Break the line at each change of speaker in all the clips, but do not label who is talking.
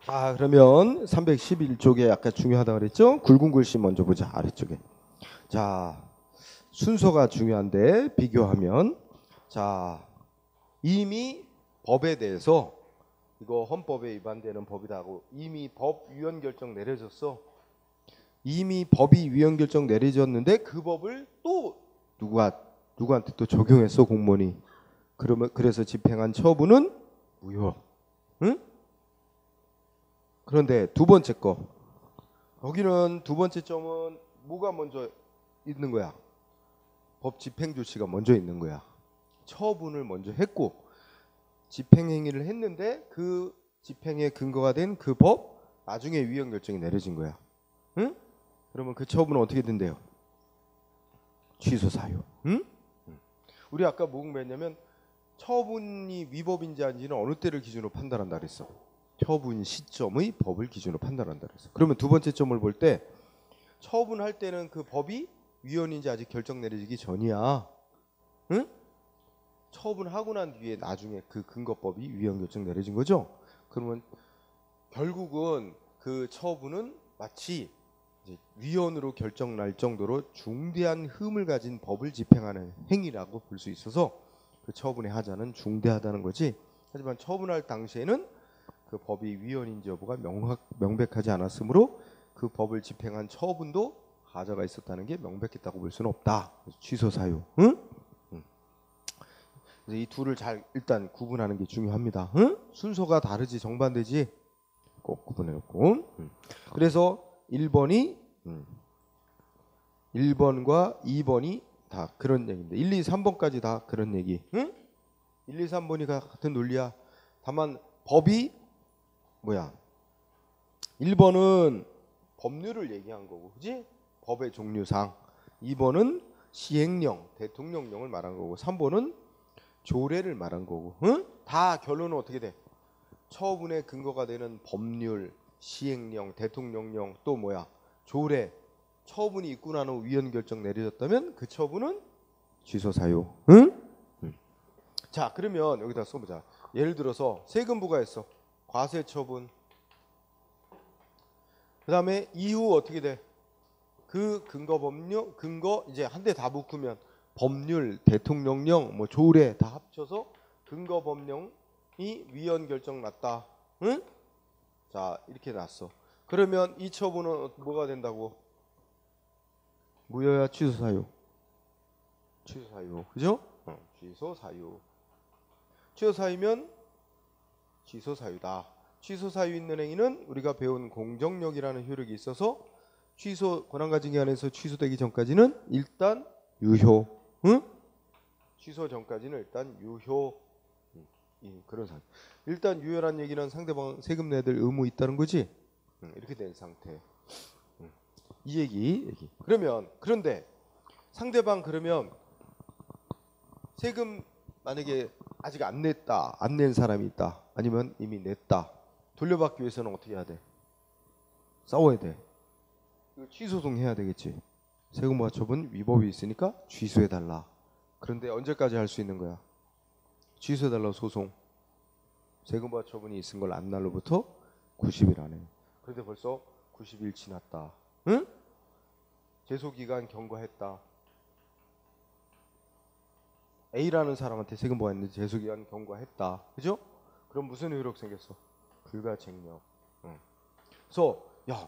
그러면 311쪽에 아까 중요하다고 그랬죠? 굵은 글씨 먼저 보자. 아래쪽에. 자, 순서가 중요한데 비교하면 자, 이미 법에 대해서 이거 헌법에 위반되는 법이다 하고 이미 법 위헌 결정 내려졌어. 이미 법이 위헌 결정 내려졌는데 그 법을 또 누구한테 또 적용했어, 공무원이. 그래서 집행한 처분은 무효. 응? 그런데 두 번째 거. 여기는 두 번째 점은 뭐가 먼저 있는 거야? 법 집행 조치가 먼저 있는 거야. 처분을 먼저 했고 집행 행위를 했는데 그 집행의 근거가 된 그 법 나중에 위헌 결정이 내려진 거야. 응? 그러면 그 처분은 어떻게 된대요? 취소 사유. 응? 우리 아까 뭐 공부했냐면 처분이 위법인지 아닌지는 어느 때를 기준으로 판단한다 그랬어. 처분 시점의 법을 기준으로 판단한다 그랬어. 그러면 두 번째 점을 볼 때 처분할 때는 그 법이 위헌인지 아직 결정 내려지기 전이야. 응? 처분하고 난 뒤에 나중에 그 근거법이 위헌 결정 내려진 거죠. 그러면 결국은 그 처분은 마치 이제 위헌으로 결정 날 정도로 중대한 흠을 가진 법을 집행하는 행위라고 볼 수 있어서 그 처분의 하자는 중대하다는 거지. 하지만 처분할 당시에는 그 법이 위헌인지 여부가 명백하지 않았으므로 그 법을 집행한 처분도 하자가 있었다는 게 명백했다고 볼 수는 없다. 취소 사유. 응? 그래서 이 둘을 잘 일단 구분하는 게 중요합니다. 응? 순서가 다르지 정반대지 꼭 구분해놓고. 그래서 1번과 2번이 다 그런 얘기인데 1, 2, 3번까지 다 그런 얘기. 응? 1, 2, 3번이 같은 논리야. 다만 법이 뭐야? 1번은 법률을 얘기한 거고, 그지? 법의 종류상. 2번은 시행령, 대통령령을 말한 거고, 3번은 조례를 말한 거고. 응? 다 결론은 어떻게 돼? 처분의 근거가 되는 법률, 시행령, 대통령령, 또 뭐야? 조례. 처분이 있고 난 후 위헌 결정 내려졌다면 그 처분은 취소 사유. 응? 자, 그러면 여기다 써보자. 예를 들어서 세금 부과했어. 과세 처분. 그 다음에 이후 어떻게 돼? 그 근거 법률, 근거 이제 한 대 다 묶으면 법률, 대통령령, 뭐 조례 다 합쳐서 근거 법령이 위헌 결정 났다. 응? 자, 이렇게 났어. 그러면 이 처분은 뭐가 된다고? 무효야, 취소 사유. 취소 사유. 그죠? 취소 사유. 취소 사유면 취소 사유다. 취소 사유 있는 행위는 우리가 배운 공정력이라는 효력이 있어서 취소 권한가진 기간에서 취소되기 전까지는 일단 유효. 응? 취소 전까지는 일단 유효. 그런 상태. 일단 유효란 얘기는 상대방 세금 내들 의무 있다는 거지. 이렇게 된 상태. 이 얘기. 그런데 상대방 그러면 세금 만약에 아직 안 냈다, 안 낸 사람이 있다, 아니면 이미 냈다, 돌려받기 위해서는 어떻게 해야 돼? 싸워야 돼. 취소송 해야 되겠지. 세금부과 처분 위법이 있으니까 취소해달라. 그런데 언제까지 할 수 있는 거야? 취소해달라 소송. 세금부과 처분이 있은 걸 안 날로부터 90일 안에. 그런데 벌써 90일 지났다. 응? 제소기간 경과했다. A라는 사람한테 세금부가 있는데 제소기간 경과했다. 그죠? 그럼 무슨 효력 생겼어? 불가쟁력. 그래서 야,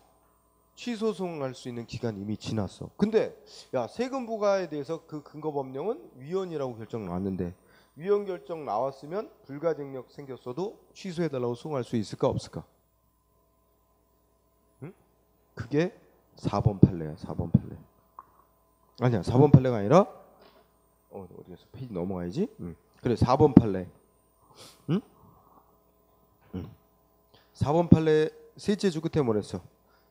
취소송할 수 있는 기간 이미 지났어. 근데 야, 세금 부과에 대해서 그 근거 법령은 위헌이라고 결정 나왔는데 위헌 결정 나왔으면 불가쟁력 생겼어도 취소해달라고 소송할 수 있을까 없을까? 응? 그게 4번 판례야. 4번 판례. 아니야, 4번 판례가 아니라 어디서 페이지 넘어가야지. 그래, 4번 판례. 응? 4번 판례 셋째 주 끝에 뭐랬어?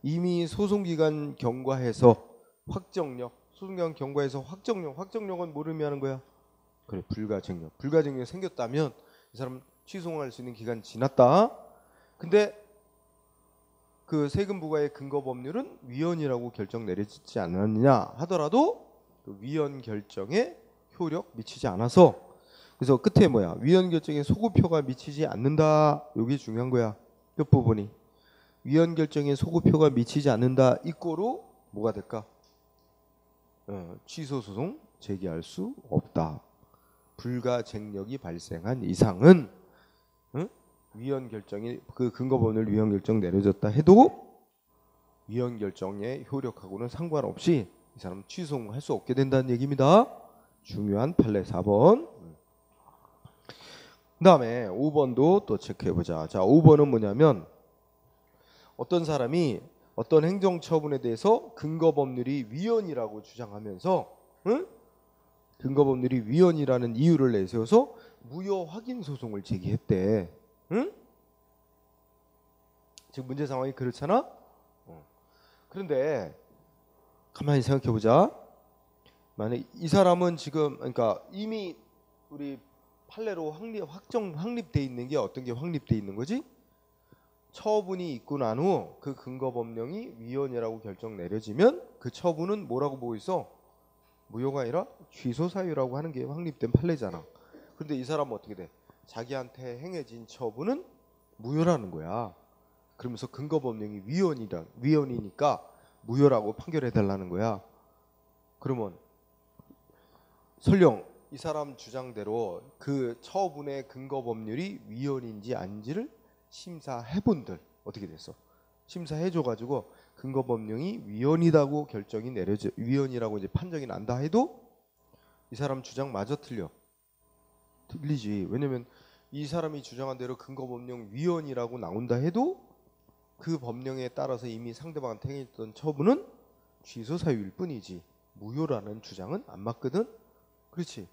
이미 소송기간 경과해서 확정력, 소송기간 경과해서 확정력은 뭘 의미하는 거야? 그래, 불가쟁력. 불가쟁력이 생겼다면 이 사람 취소할 수 있는 기간 지났다. 근데 그 세금 부과의 근거 법률은 위헌이라고 결정 내려지지 않았느냐 하더라도 그 위헌 결정에 효력 미치지 않아서, 그래서 끝에 뭐야? 위헌 결정에 소급효가 미치지 않는다. 이게 중요한 거야. 끝 부분이. 위헌 결정에 소급효가 미치지 않는다. 이꼬로 뭐가 될까? 취소 소송 제기할 수 없다. 불가쟁력이 발생한 이상은 위헌 결정이 그 근거법률 위헌 결정 내려졌다 해도 위헌 결정의 효력하고는 상관없이 이 사람 취소할 수 없게 된다는 얘기입니다. 중요한 판례 4번. 그 다음에 5번도 또 체크해보자. 자, 5번은 뭐냐면 어떤 사람이 어떤 행정처분에 대해서 근거법률이 위헌이라고 주장하면서 근거법률이 위헌이라는 이유를 내세워서 무효 확인 소송을 제기했대. 지금 문제 상황이 그렇잖아. 그런데 가만히 생각해보자. 만약 이 사람은 지금 그러니까 이미 우리 판례로 확립돼 있는 게 어떤 게 확립돼 있는 거지? 처분이 있고 난 후 그 근거법령이 위헌이라고 결정 내려지면 그 처분은 뭐라고 보고 있어? 무효가 아니라 취소 사유라고 하는 게 확립된 판례잖아. 그런데 이 사람은 어떻게 돼? 자기한테 행해진 처분은 무효라는 거야. 그러면서 근거법령이 위헌이니까 무효라고 판결해 달라는 거야. 그러면 설령 이 사람 주장대로 그 처분의 근거법률이 위헌인지 아닌지를 심사해본들 어떻게 됐어? 심사해줘가지고 근거법령이 위헌이라고 결정이 내려져 위헌이라고 이제 판정이 난다 해도 이 사람 주장마저 틀리지. 왜냐면 이 사람이 주장한 대로 근거법령 위헌이라고 나온다 해도 그 법령에 따라서 이미 상대방한테 행했던 처분은 취소 사유일 뿐이지 무효라는 주장은 안 맞거든. 그렇지.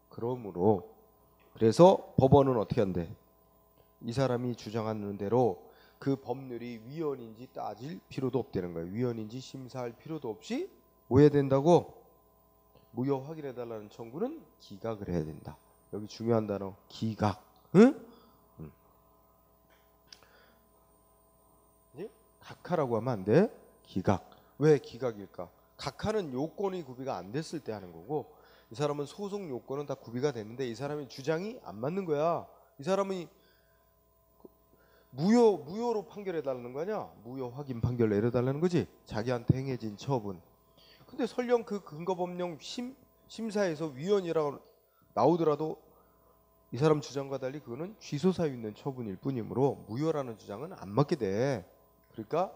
그러므로 그래서 법원은 어떻게 한대? 이 사람이 주장하는 대로 그 법률이 위헌인지 따질 필요도 없다는 거야. 위헌인지 심사할 필요도 없이 뭐 해야 된다고? 무효 확인해달라는 청구는 기각을 해야 된다. 여기 중요한 단어 기각. 응? 각하라고 하면 안 돼. 기각. 왜 기각일까? 각하는 요건이 구비가 안 됐을 때 하는 거고 이 사람은 소송 요건은 다 구비가 됐는데 이 사람의 주장이 안 맞는 거야. 이 사람이 무효로 판결해달라는 거 아니야? 무효 확인 판결 내려달라는 거지. 자기한테 행해진 처분. 근데 설령 그 근거법령 심사에서 위헌이라고 나오더라도 이 사람 주장과 달리 그거는 취소 사유 있는 처분일 뿐이므로 무효라는 주장은 안 맞게 돼. 그러니까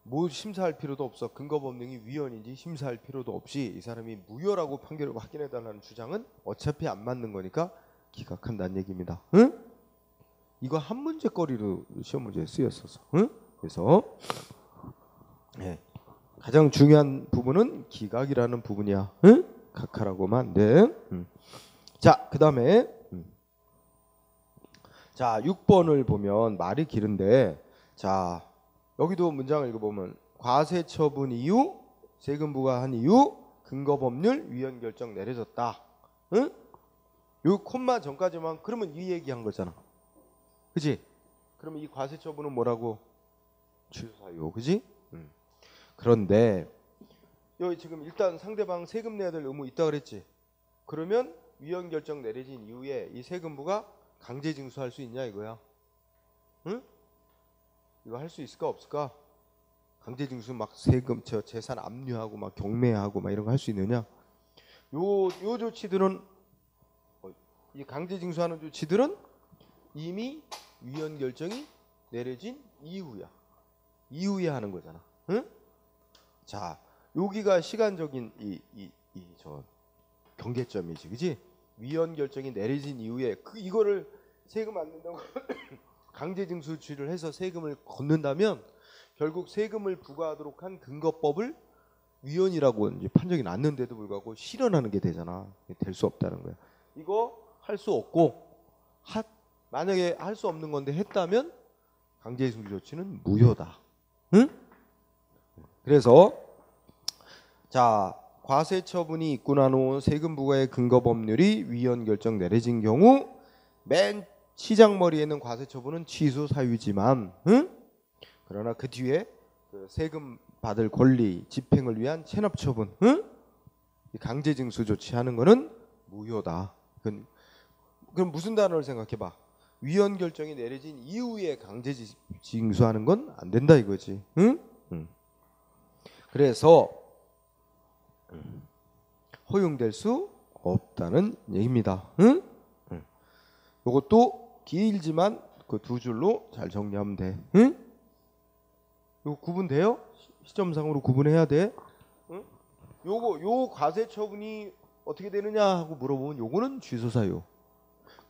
뭐 심사할 필요도 없어. 근거법령이 위헌인지 심사할 필요도 없이 이 사람이 무효라고 판결을 확인해달라는 주장은 어차피 안 맞는 거니까 기각한다는 얘기입니다. 응? 이거 한 문제거리로 시험 문제에 쓰였어서. 응? 그래서 가장 중요한 부분은 기각이라는 부분이야. 응? 각하라고만 안 돼. 자, 그 다음에 자 6번을 보면 말이 길은데 자 여기도 문장을 읽어보면 과세처분 이후 세금 부과한 이후 근거법률 위헌 결정 내려졌다. 응? 요 콤마 전까지만 그러면 이 얘기한 거잖아. 그지? 그러면 이 과세처분은 뭐라고? 취소사유. 그지? 그런데 여기 지금 일단 상대방 세금 내야 될 의무 있다 그랬지. 그러면 위헌 결정 내려진 이후에 이 세금부가 강제 징수할 수 있냐 이거야. 응? 이거 할 수 있을까 없을까? 강제 징수 막 세금 재산 압류하고 막 경매하고 막 이런 거 할 수 있느냐? 요 조치들은 이 강제 징수하는 조치들은 이미 위헌 결정이 내려진 이후야. 이후에 하는 거잖아. 응? 자, 여기가 시간적인 저 경계점이지, 그지? 위헌 결정이 내려진 이후에 이거를 세금 안 낸다고 강제 징수치를 해서 세금을 걷는다면 결국 세금을 부과하도록 한 근거법을 위헌이라고 이제 판정이 났는데도 불구하고 실현하는 게 되잖아. 될 수 없다는 거야. 이거 할 수 없고 만약에 할 수 없는 건데 했다면 강제 징수 조치는 무효다. 응? 그래서 자 과세 처분이 있고 난 후 세금 부과의 근거 법률이 위헌 결정 내려진 경우 맨 시작머리에는 과세 처분은 취소 사유지만 그러나 그 뒤에 그 세금 받을 권리 집행을 위한 체납 처분 강제 징수 조치하는 거는 무효다. 그럼 무슨 단어를 생각해봐. 위헌 결정이 내려진 이후에 강제 징수하는 건 안 된다 이거지. 응? 그래서 허용될 수 없다는 얘기입니다. 응? 요것도 길지만 그 두 줄로 잘 정리하면 돼. 응? 요거 구분돼요? 시점상으로 구분해야 돼. 응? 요 과세 처분이 어떻게 되느냐 하고 물어보면 요거는 취소 사유.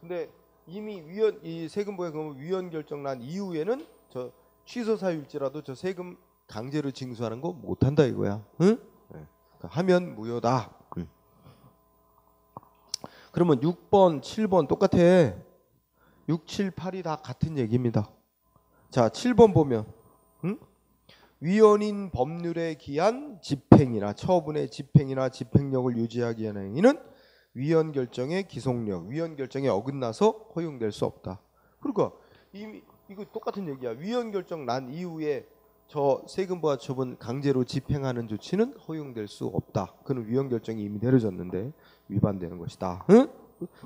근데 이미 이 세금부에 그러면 위헌 결정 난 이후에는 저 취소 사유일지라도 저 세금 강제로 징수하는 거 못한다 이거야. 응? 네. 그러니까 하면 무효다. 그러면 6번, 7번 똑같아. 6, 7, 8이 다 같은 얘기입니다. 자, 7번 보면 위헌인 법률에 기한 집행이나 처분의 집행이나 집행력을 유지하기 위한 행위는 위헌 결정의 기속력, 위헌 결정에 어긋나서 허용될 수 없다. 그러니까 이미 이거 똑같은 얘기야. 위헌 결정 난 이후에 저 세금부와 처분 강제로 집행하는 조치는 허용될 수 없다. 그는 위헌 결정이 이미 내려졌는데 위반되는 것이다. 응?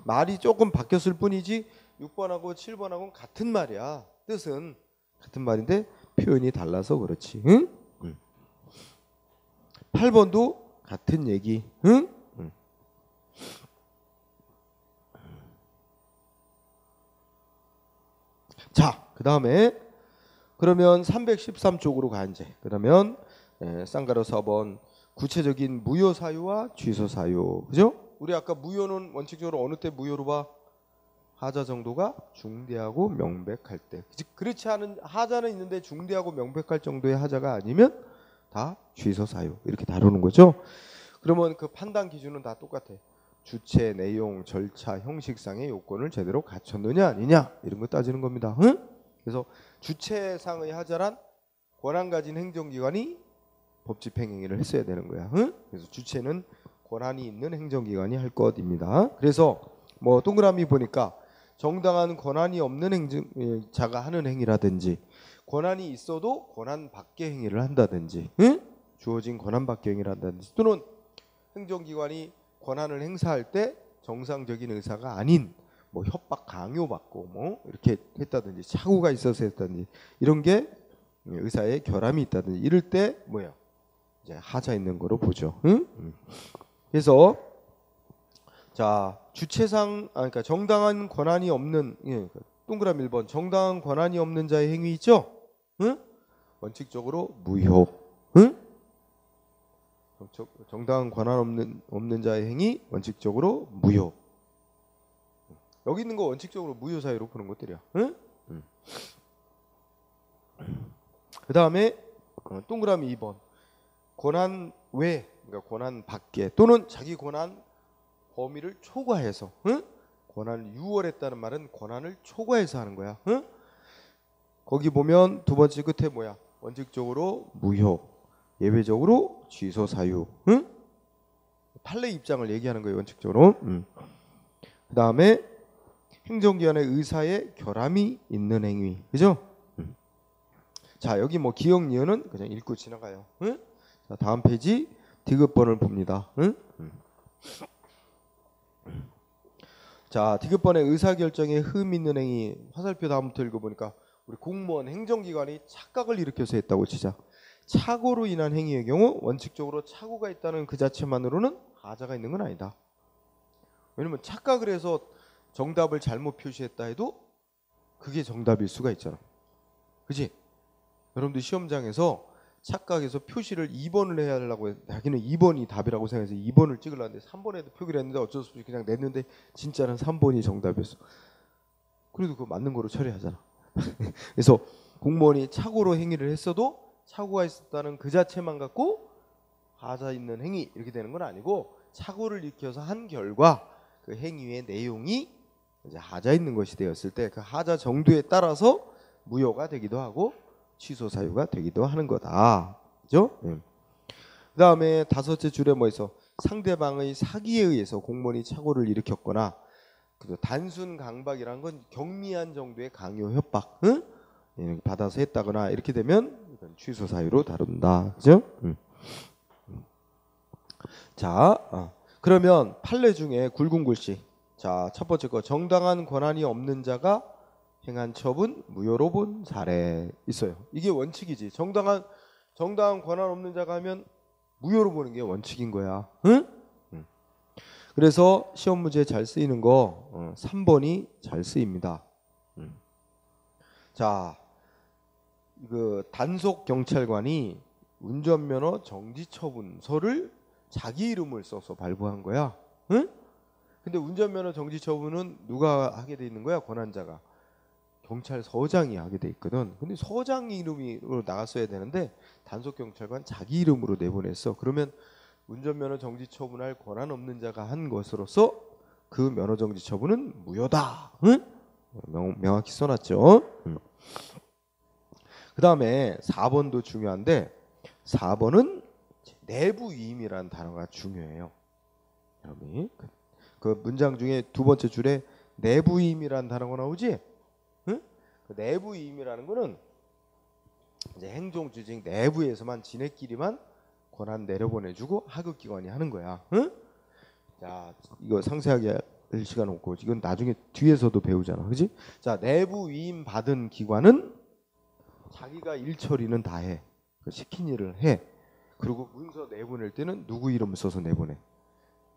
말이 조금 바뀌었을 뿐이지 6번하고 7번하고는 같은 말이야. 뜻은 같은 말인데 표현이 달라서 그렇지. 응? 8번도 같은 얘기. 응? 자, 그 다음에 그러면 313쪽으로 가 이제. 그러면 쌍가로 4번 구체적인 무효 사유와 취소 사유. 그죠? 우리 아까 무효는 원칙적으로 어느 때 무효로 봐? 하자 정도가 중대하고 명백할 때. 그렇지 않은 하자는 있는데 중대하고 명백할 정도의 하자가 아니면 다 취소 사유. 이렇게 다루는 거죠. 그러면 그 판단 기준은 다 똑같아. 주체, 내용, 절차, 형식상의 요건을 제대로 갖췄느냐 아니냐 이런 거 따지는 겁니다. 응? 그래서 주체상의 하자란 권한 가진 행정기관이 법집행 행위를 했어야 되는 거야. 응? 그래서 주체는 권한이 있는 행정기관이 할 것입니다. 그래서 뭐 동그라미 보니까 정당한 권한이 없는 행정자가 하는 행위라든지 권한이 있어도 권한 밖의 행위를 한다든지 응? 주어진 권한 밖의 행위를 한다든지 또는 행정기관이 권한을 행사할 때 정상적인 의사가 아닌 뭐 협박 강요받고 뭐 이렇게 했다든지 착오가 있어서 했다든지 이런 게 의사의 결함이 있다든지 이럴 때 뭐야 이제 하자 있는 거로 보죠. 응? 그래서 자 주체상 그러니까 정당한 권한이 없는 동그라미 1번 정당한 권한이 없는 자의 행위 있죠? 응? 원칙적으로 무효. 응? 정당한 권한 없는 자의 행위 원칙적으로 무효. 여기 있는 거 원칙적으로 무효 사유로 보는 것들이야. 응? 그 다음에 동그라미 2번 권한 외 그러니까 권한 밖에 또는 자기 권한 범위를 초과해서 응? 권한을 유월했다는 말은 권한을 초과해서 하는 거야. 응? 거기 보면 두 번째 끝에 뭐야? 원칙적으로 무효, 예외적으로 취소 사유. 응? 판례 입장을 얘기하는 거예요. 원칙적으로. 그 다음에 행정기관의 의사의 결함이 있는 행위. 그죠? 자 여기 뭐 기억 니은은 그냥 읽고 지나가요. 응? 자 다음 페이지 디귿번을 봅니다. 응? 자 디귿번의 의사결정에 흠 있는 행위 화살표 다음부터 읽어보니까 우리 공무원 행정기관이 착각을 일으켜서 했다고 치자. 착오로 인한 행위의 경우 원칙적으로 착오가 있다는 그 자체만으로는 하자가 있는 건 아니다. 왜냐면 착각을 해서 정답을 잘못 표시했다 해도 그게 정답일 수가 있잖아. 그치? 여러분들 시험장에서 착각해서 표시를 2번을 해야 하려고 자기는 2번이 답이라고 생각해서 2번을 찍으려는데 3번에도 표기를 했는데 어쩔 수 없이 그냥 냈는데 진짜는 3번이 정답이었어. 그래도 그거 맞는 거로 처리하잖아. 그래서 공무원이 착오로 행위를 했어도 착오가 있었다는 그 자체만 갖고 하자 있는 행위 이렇게 되는 건 아니고 착오를 일으켜서 한 결과 그 행위의 내용이 이제 하자 있는 것이 되었을 때 그 하자 정도에 따라서 무효가 되기도 하고 취소 사유가 되기도 하는 거다. 그죠? 그다음에 다섯째 줄에 뭐 있어? 상대방의 사기에 의해서 공무원이 착오를 일으켰거나 단순 강박이라는 건 경미한 정도의 강요 협박 받아서 했다거나 이렇게 되면 이건 취소 사유로 다룬다. 그죠? 자, 그러면 판례 중에 굵은 글씨. 자, 첫 번째 거 정당한 권한이 없는 자가 행한 처분 무효로 본 사례 있어요. 이게 원칙이지. 정당한 권한 없는 자가 하면 무효로 보는 게 원칙인 거야. 응? 그래서 시험 문제에 잘 쓰이는 거 3번이 잘 쓰입니다. 자, 그 단속 경찰관이 운전면허 정지 처분서를 자기 이름을 써서 발부한 거야. 응? 근데 운전면허 정지 처분은 누가 하게 돼 있는 거야? 권한자가. 경찰서장이 하게 돼 있거든. 근데 서장 이름으로 나갔어야 되는데 단속 경찰관 자기 이름으로 내보냈어. 그러면 운전면허 정지 처분할 권한 없는 자가 한 것으로서 그 면허 정지 처분은 무효다. 응? 명확히 써놨죠. 그 다음에 4번도 중요한데 4번은 내부 위임이라는 단어가 중요해요. 여러분이 그 문장 중에 두 번째 줄에 내부 위임이라는 단어가 나오지? 응? 그 내부 위임이라는 거는 이제 행정 조직 내부에서만 지네끼리만 권한 내려보내주고 하급기관이 하는 거야. 응? 자, 이거 상세하게 할 시간 없고 이건 나중에 뒤에서도 배우잖아, 그렇지? 자, 내부 위임 받은 기관은 자기가 일 처리는 다 해. 시킨 일을 해. 그리고 문서 내보낼 때는 누구 이름을 써서 내보내.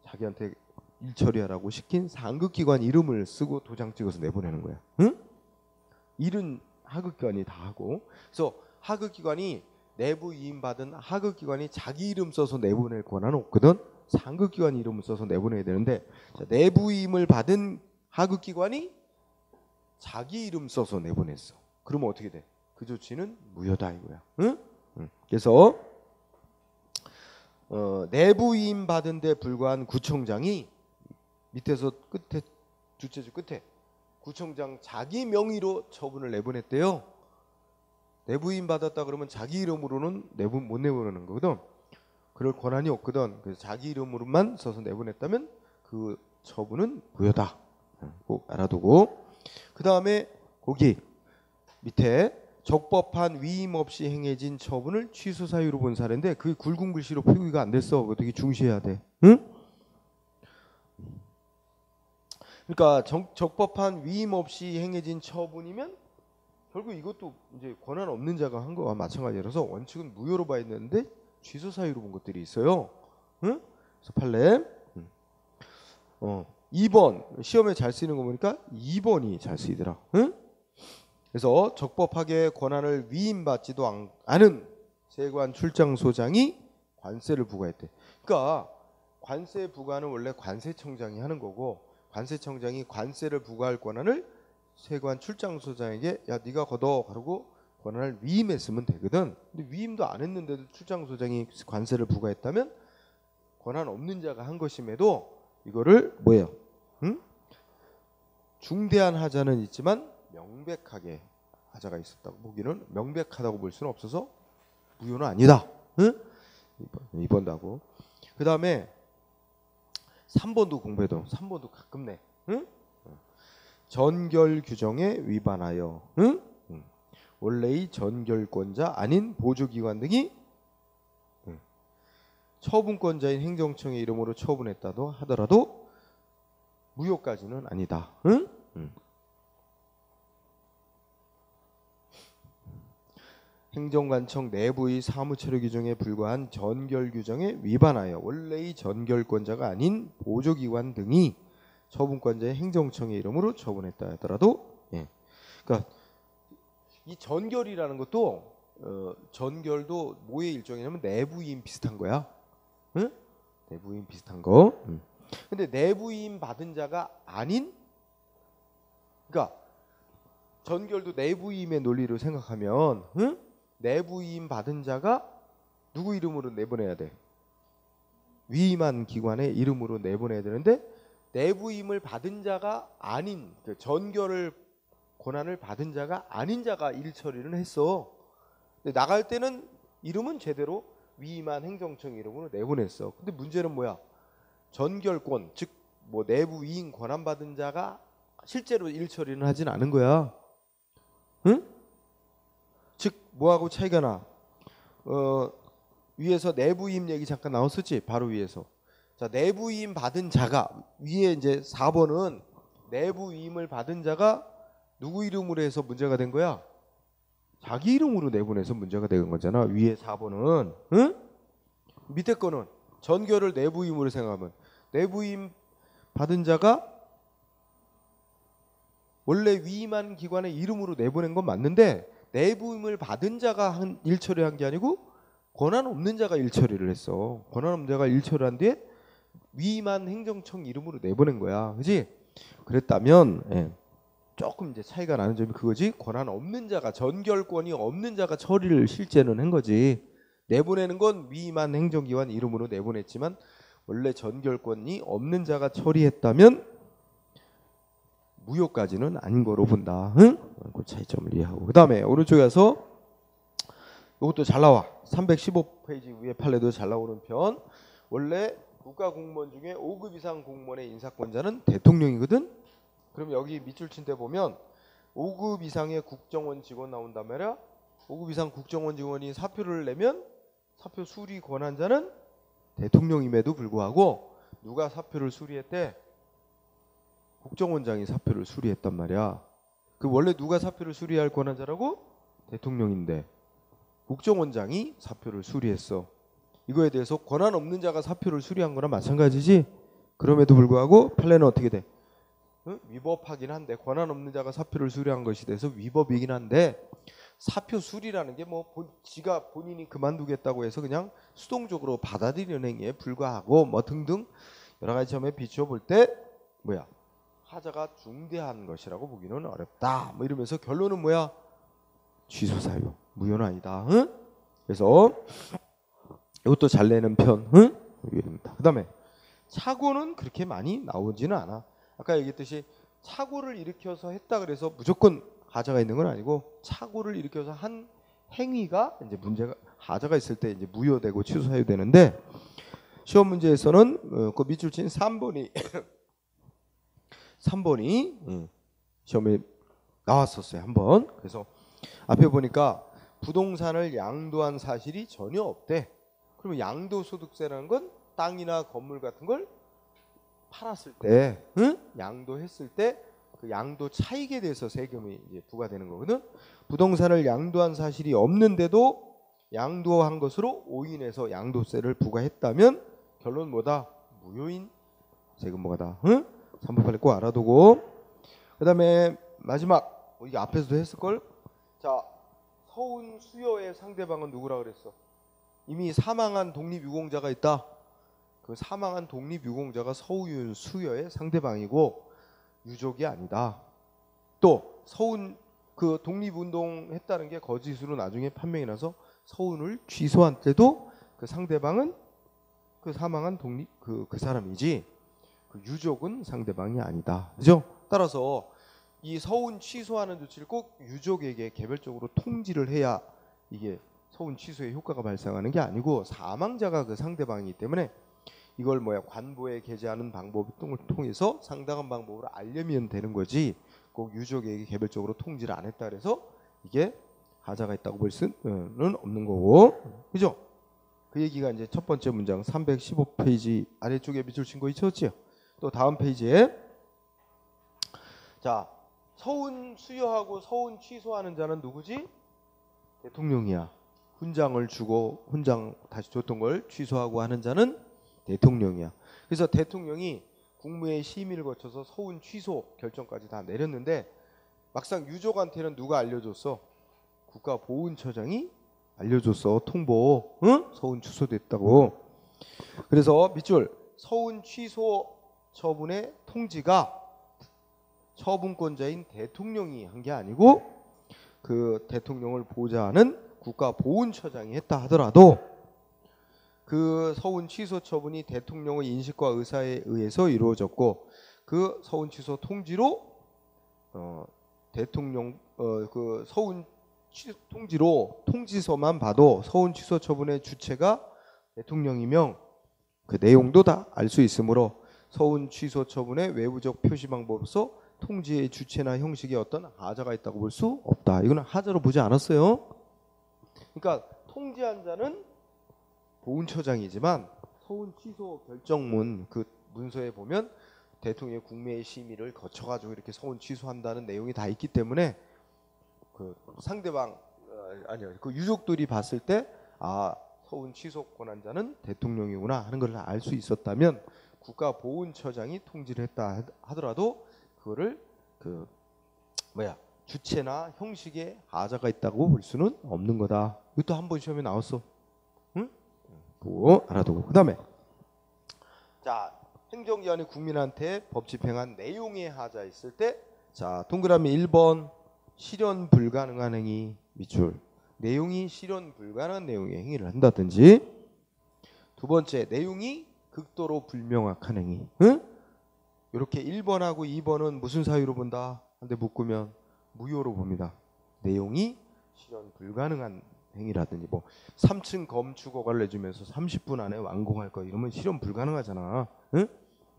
자기한테 일 처리하라고 시킨 상급기관 이름을 쓰고 도장 찍어서 내보내는 거야. 응? 일은 하급기관이 다 하고. 그래서 하급기관이 내부 위임받은 하급기관이 자기 이름 써서 내보낼 권한은 없거든. 상급기관 이름을 써서 내보내야 되는데 자, 내부 위임을 받은 하급기관이 자기 이름 써서 내보냈어. 그러면 어떻게 돼? 그 조치는 무효다 이거야. 응? 그래서 내부 위임 받은 데 불과한 구청장이 밑에서 끝에 둘째 줄 끝에 구청장 자기 명의로 처분을 내보냈대요. 내부 위임 받았다 그러면 자기 이름으로는 못 내보내는 거거든. 그럴 권한이 없거든. 그래서 자기 이름으로만 써서 내보냈다면 그 처분은 무효다. 꼭 알아두고. 그 다음에 거기 밑에 적법한 위임 없이 행해진 처분을 취소 사유로 본 사례인데 그게 굵은 글씨로 표기가 안 됐어. 그거 되게 중시해야 돼. 응? 그러니까 적법한 위임 없이 행해진 처분이면 결국 이것도 이제 권한 없는 자가 한 거와 마찬가지라서 원칙은 무효로 봐야 되는데 취소 사유로 본 것들이 있어요. 응? 그래서 판례. 2번 시험에 잘 쓰이는 거 보니까 2번이 잘 쓰이더라. 응? 그래서 적법하게 권한을 위임받지도 않은 세관 출장소장이 관세를 부과했대. 그러니까 관세 부과는 원래 관세청장이 하는 거고 관세청장이 관세를 부과할 권한을 세관 출장소장에게 야 네가 걷어 그러고 권한을 위임했으면 되거든. 근데 위임도 안 했는데도 출장소장이 관세를 부과했다면 권한 없는 자가 한 것임에도 이거를 뭐예요? 응? 중대한 하자는 있지만 명백하게 하자가 있었다고 보기는 명백하다고 볼 수는 없어서 무효는 아니다. 응? 2번도 하고 그 다음에 3번도 공부해도 3번도 가끔 내. 응? 전결 규정에 위반하여 응? 원래의 전결권자 아닌 보조기관 등이 처분권자인 행정청의 이름으로 처분했다도 하더라도 무효까지는 아니다. 응? 행정관청 내부의 사무처리 규정에 불과한 전결 규정에 위반하여 원래의 전결권자가 아닌 보조기관 등이 처분권자의 행정청의 이름으로 처분했다 하더라도 그러니까 이 전결이라는 것도 전결도 뭐의 일종이냐면 내부임 비슷한 거야. 응? 내부임 비슷한 거. 근데 내부임 받은 자가 아닌 그러니까 전결도 내부임의 논리로 생각하면 응? 내부임 받은 자가 누구 이름으로 내보내야 돼? 위임한 기관의 이름으로 내보내야 되는데 내부임을 받은 자가 아닌 그 전결을 권한을 받은 자가 아닌 자가 일 처리를 했어. 근데 나갈 때는 이름은 제대로 위임한 행정청 이름으로 내보냈어. 근데 문제는 뭐야? 전결권 즉 뭐 내부 위임 권한 받은 자가 실제로 일 처리는 하진 않은 거야. 응? 즉 뭐하고 차이가 나? 위에서 내부임 얘기 잠깐 나왔었지? 바로 위에서. 자, 내부임 받은 자가 위에 이제 4번은 내부임을 받은 자가 누구 이름으로 해서 문제가 된 거야? 자기 이름으로 내보내서 문제가 된 거잖아. 위에 4번은. 응? 밑에 거는 전결을 내부임으로 생각하면 내부임 받은 자가 원래 위임한 기관의 이름으로 내보낸 건 맞는데 내부임을 받은 자가 일 처리한 게 아니고 권한 없는 자가 일 처리를 했어. 권한 없는 자가 일 처리한 뒤에 위임한 행정청 이름으로 내보낸 거야. 그지? 그랬다면 조금 이제 차이가 나는 점이 그거지. 권한 없는 자가 전결권이 없는 자가 처리를 실제는 한 거지. 내보내는 건 위임한 행정기관 이름으로 내보냈지만 원래 전결권이 없는 자가 처리했다면 무효까지는 아닌 거로 본다. 응? 그 차이점을 이해하고 그 다음에 오른쪽에 가서 이것도 잘 나와. 315페이지 위에 판례도 잘 나오는 편. 원래 국가공무원 중에 5급 이상 공무원의 인사권자는 대통령이거든. 그럼 여기 밑줄 친 데 보면 5급 이상의 국정원 직원 나온단 말이야. 5급 이상 국정원 직원이 사표를 내면 사표 수리 권한자는 대통령임에도 불구하고 누가 사표를 수리했대? 국정원장이 사표를 수리했단 말이야. 그 원래 누가 사표를 수리할 권한자라고? 대통령인데 국정원장이 사표를 수리했어. 이거에 대해서 권한 없는 자가 사표를 수리한 거나 마찬가지지. 그럼에도 불구하고 판례는 어떻게 돼? 위법하긴 한데 권한 없는 자가 사표를 수리한 것이 돼서 위법이긴 한데 사표 수리라는 게 뭐 지가 본인이 그만두겠다고 해서 그냥 수동적으로 받아들이는 행위에 불과하고 뭐 등등 여러 가지 점에 비추어 볼 때 뭐야? 하자가 중대한 것이라고 보기는 어렵다. 뭐 이러면서 결론은 뭐야? 취소 사유. 무효는 아니다. 응? 그래서 이것도 잘 내는 편. 응? 유예입니다. 그다음에 착오는 그렇게 많이 나오지는 않아. 아까 얘기했듯이 착오를 일으켜서 했다 그래서 무조건 하자가 있는 건 아니고 착오를 일으켜서 한 행위가 이제 문제가 하자가 있을 때 이제 무효되고 취소 사유되는데 시험 문제에서는 그 밑줄 친 3번이 3번이 시험에 나왔었어요. 한번. 그래서 앞에 보니까 부동산을 양도한 사실이 전혀 없대. 그러면 양도소득세라는 건 땅이나 건물 같은 걸 팔았을 때, 양도했을 때 그 양도 차익에 대해서 세금이 이제 부과되는 거거든. 부동산을 양도한 사실이 없는데도 양도한 것으로 오인해서 양도세를 부과했다면 결론 뭐다? 무효인 세금 뭐가다. 3번 판례 꼭 알아두고. 그다음에 마지막 이게 앞에서도 했을 걸. 자, 서운 수여의 상대방은 누구라 그랬어? 이미 사망한 독립유공자가 있다. 그 사망한 독립유공자가 서운 수여의 상대방이고 유족이 아니다. 또 서운 그 독립운동 했다는 게 거짓으로 나중에 판명이 나서 서운을 취소한 때도 그 상대방은 그 사망한 독립 그 사람이지 그 유족은 상대방이 아니다. 그죠? 따라서 이 서운 취소하는 조치를 꼭 유족에게 개별적으로 통지를 해야 이게 서운 취소의 효과가 발생하는 게 아니고 사망자가 그 상대방이기 때문에 이걸 관보에 게재하는 방법을 통해서 상당한 방법으로 알려면 되는 거지 꼭 유족에게 개별적으로 통지를 안 했다 그래서 이게 하자가 있다고 볼 수는 없는 거고. 그죠? 그 얘기가 이제 첫 번째 문장 315페이지 아래쪽에 밑줄 친 거 있었지? 또 다음 페이지에 자, 서운 수여하고 서운 취소하는 자는 누구지? 대통령이야. 훈장을 주고 훈장 다시 줬던 걸 취소하고 하는 자는 대통령이야. 그래서 대통령이 국무회의 심의를 거쳐서 서운 취소 결정까지 다 내렸는데 막상 유족한테는 누가 알려줬어? 국가보훈처장이 알려줬어. 통보. 서운 취소됐다고. 그래서 밑줄 서운 취소 처분의 통지가 처분권자인 대통령이 한 게 아니고 그 대통령을 보좌하는 국가보훈처장이 했다 하더라도 그 서운 취소 처분이 대통령의 인식과 의사에 의해서 이루어졌고 그 서운 취소 통지로 대통령 그 서운 취소 통지로 통지서만 봐도 서운 취소 처분의 주체가 대통령이면 그 내용도 다 알 수 있으므로 서운 취소 처분의 외부적 표시 방법으로서 통지의 주체나 형식에 어떤 하자가 있다고 볼 수 없다. 이거는 하자로 보지 않았어요. 그러니까 통지한 자는 보훈처장이지만 서운 취소 결정문 그 문서에 보면 대통령의 국내의 심의를 거쳐가지고 이렇게 서운 취소한다는 내용이 다 있기 때문에 그 상대방 아니요 그 유족들이 봤을 때 서운 취소 권한자는 대통령이구나 하는 걸 알 수 있었다면 국가보훈처장이 통지를 했다 하더라도 그거를 주체나 형식에 하자가 있다고 볼 수는 없는 거다. 이것도 한 번 시험에 나왔어. 응? 그거 알아두고 그다음에 자 행정기관이 국민한테 법 집행한 내용의 하자 있을 때 자 동그라미 1번 실현 불가능한 행위 밑줄 내용이 실현 불가능한 내용의 행위를 한다든지 두 번째 내용이 극도로 불명확한 행위 응? 이렇게 1번하고 2번은 무슨 사유로 본다? 한데 묶으면 무효로 봅니다. 내용이 실현 불가능한 행위라든지 뭐 3층 건축 허가를 내주면서 30분 안에 완공할 거 이러면 실현 불가능하잖아. 응?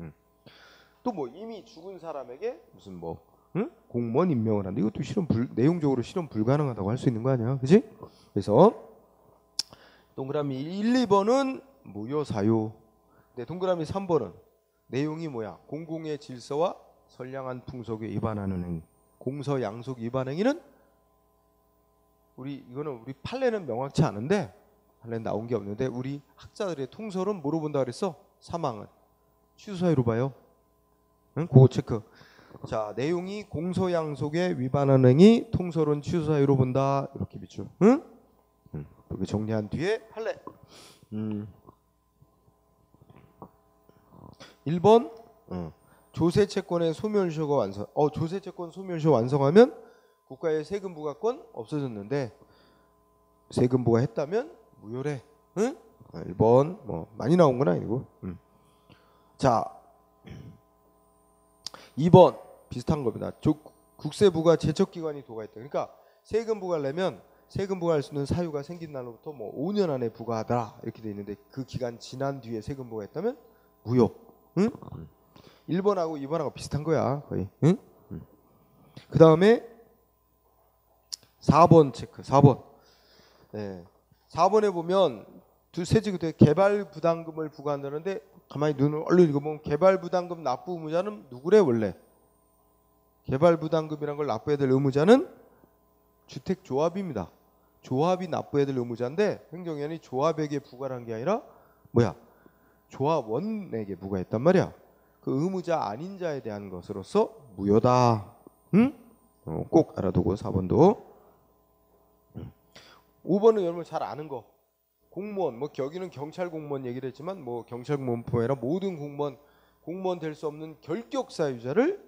응. 또 뭐 이미 죽은 사람에게 무슨 응? 공무원 임명을 하는데 이것도 내용적으로 실현 불가능하다고 할 수 있는 거 아니야, 그렇지? 그래서 동그라미 1, 2번은 무효 사유. 네, 동그라미 3번은 내용이 뭐야? 공공의 질서와 선량한 풍속에 위반하는 행위. 공서 양속 위반 행위는 이거는 우리 판례는 명확치 않은데 판례는 나온 게 없는데 우리 학자들의 통설은 뭐로 본다 그랬어? 사망은 취소 사유로 봐요. 응? 그거 체크. 자 내용이 공서 양속에 위반하는 행위 통설은 취소 사유로 본다. 이렇게 밑줄. 응? 이렇게 정리한 뒤에 판례. 1번 조세채권의 소멸시효가 완성. 조세채권 소멸시효 완성하면 국가의 세금 부과권 없어졌는데 세금 부과했다면 무효래. 응? 1번 뭐 많이 나온 건 아니고. 자 2번 비슷한 겁니다. 국세부가 제척기관이 도과했다. 그러니까 세금 부과를 내면 세금 부과할 수 있는 사유가 생긴 날로부터 뭐 5년 안에 부과하더라 이렇게 돼 있는데 그 기간 지난 뒤에 세금 부과했다면 무효. 응? 1번하고 2번하고 비슷한 거야 거의. 응? 그 다음에 4번 체크. 4번. 네. 4번에 보면 두세 지 개발 부담금을 부과한다는데 가만히 눈을 얼른 읽어보면 개발 부담금 납부 의무자는 누구래 원래? 개발 부담금이란 걸 납부해야 될 의무자는 주택조합입니다. 조합이 납부해야 될 의무자인데 행정위원이 조합에게 부과를 한 게 아니라 조합원에게 부과했단 말이야. 그 의무자 아닌 자에 대한 것으로서 무효다. 응? 꼭 알아두고 4번도. 5번은 여러분 잘 아는 거. 공무원 뭐 여기는 경찰 공무원 얘기를 했지만 뭐 경찰 공무원뿐 아니라 모든 공무원 될 수 없는 결격 사유자를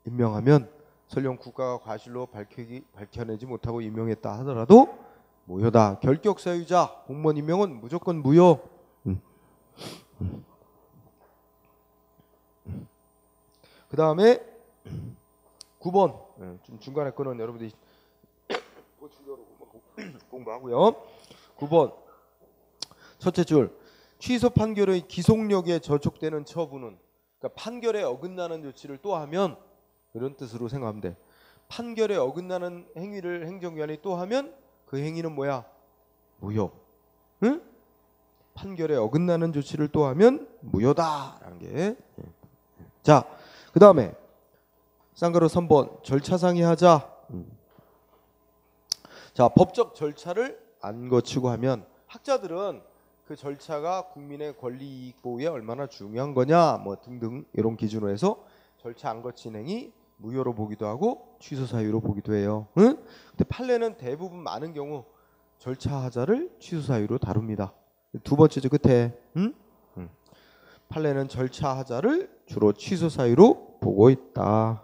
임명하면 설령 국가가 과실로 밝혀내지 못하고 임명했다 하더라도 무효다. 결격 사유자 공무원 임명은 무조건 무효. 그 다음에 9번 좀 중간에 거는 여러분들이 보충적으로 공부하고요. 9번 첫째 줄 취소 판결의 기속력에 저촉되는 처분은 그러니까 판결에 어긋나는 조치를 또 하면 이런 뜻으로 생각하면 돼. 판결에 어긋나는 행위를 행정기관이 또 하면 그 행위는 뭐야? 무효. 응? 판결에 어긋나는 조치를 또 하면 무효다라는 게. 자, 그 다음에 쌍가루 3번 절차상의 하자. 자, 법적 절차를 안 거치고 하면 학자들은 그 절차가 국민의 권리 이익 보호에 얼마나 중요한 거냐 뭐 등등 이런 기준으로 해서 절차 안 거친 행위 무효로 보기도 하고 취소 사유로 보기도 해요. 응? 근데 판례는 대부분 많은 경우 절차 하자를 취소 사유로 다룹니다. 두 번째 저 끝에 판례는 절차 하자를 주로 취소 사유로 보고 있다.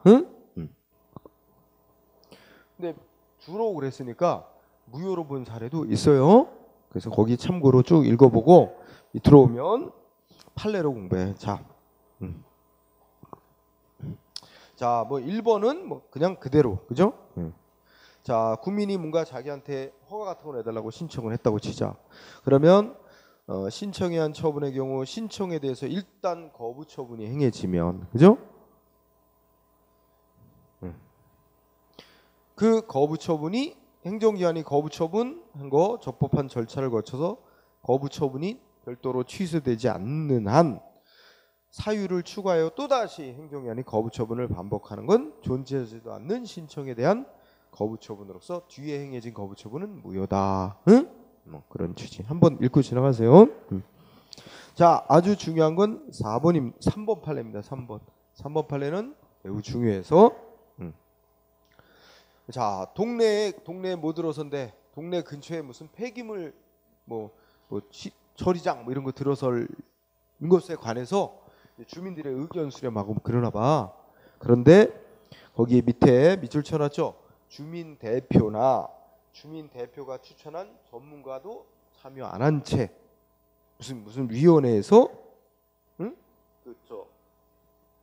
근데 주로 그랬으니까 무효로 본 사례도 있어요. 그래서 거기 참고로 쭉 읽어보고 들어오면 판례로 공부해. 자, 자, 뭐 1번은 뭐 그냥 그대로, 그죠? 자, 국민이 뭔가 자기한테 허가 같은 걸 내달라고 신청을 했다고 치자. 그러면 신청에 한 처분의 경우 신청에 대해서 일단 거부 처분이 행해지면, 그죠? 그 거부 처분이 행정기관이 거부 처분한 거 적법한 절차를 거쳐서 거부 처분이 별도로 취소되지 않는 한 사유를 추가하여 또다시 행정이 아닌 거부처분을 반복하는 건 존재하지도 않는 신청에 대한 거부처분으로서 뒤에 행해진 거부처분은 무효다. 응? 뭐 그런 취지. 한번 읽고 지나가세요. 자, 아주 중요한 건 3번 판례입니다. 3번 판례는 매우 중요해서 자, 동네에 뭐 들어선데 동네 근처에 무슨 폐기물 처리장 뭐 이런 거 들어설 것에 관해서 주민들의 의견 수렴하고 그러나 봐. 그런데 거기 밑줄 쳐놨죠. 주민 대표가 추천한 전문가도 참여 안 한 채 무슨 위원회에서